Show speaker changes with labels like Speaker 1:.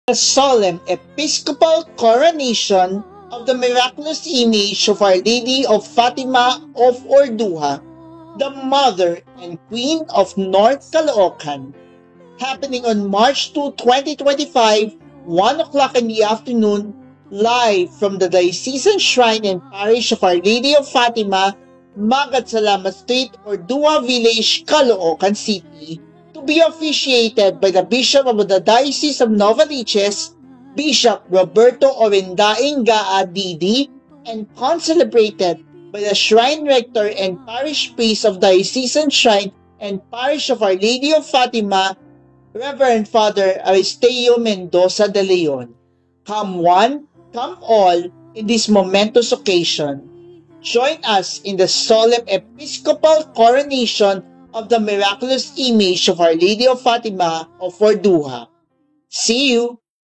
Speaker 1: The solemn Episcopal coronation of the miraculous image of Our Lady of Fatima of Orduha, the Mother and Queen of North Caloocan, happening on March 2, 2025, 1 o'clock in the afternoon, live from the Diocesan Shrine and Parish of Our Lady of Fatima, Magat Salamat Street, Ordua Village, Caloocan City, to be officiated by the Bishop of the Diocese of Novaliches, Bishop Roberto Orendain Gaa Didi, and concelebrated by the Shrine Rector and Parish Priest of Diocesan Shrine and Parish of Our Lady of Fatima, Reverend Father Aristeo Mendoza de Leon. Come one, come all in this momentous occasion. Join us in the solemn Episcopal coronation of the miraculous image of Our Lady of Fatima of Orduha. See you!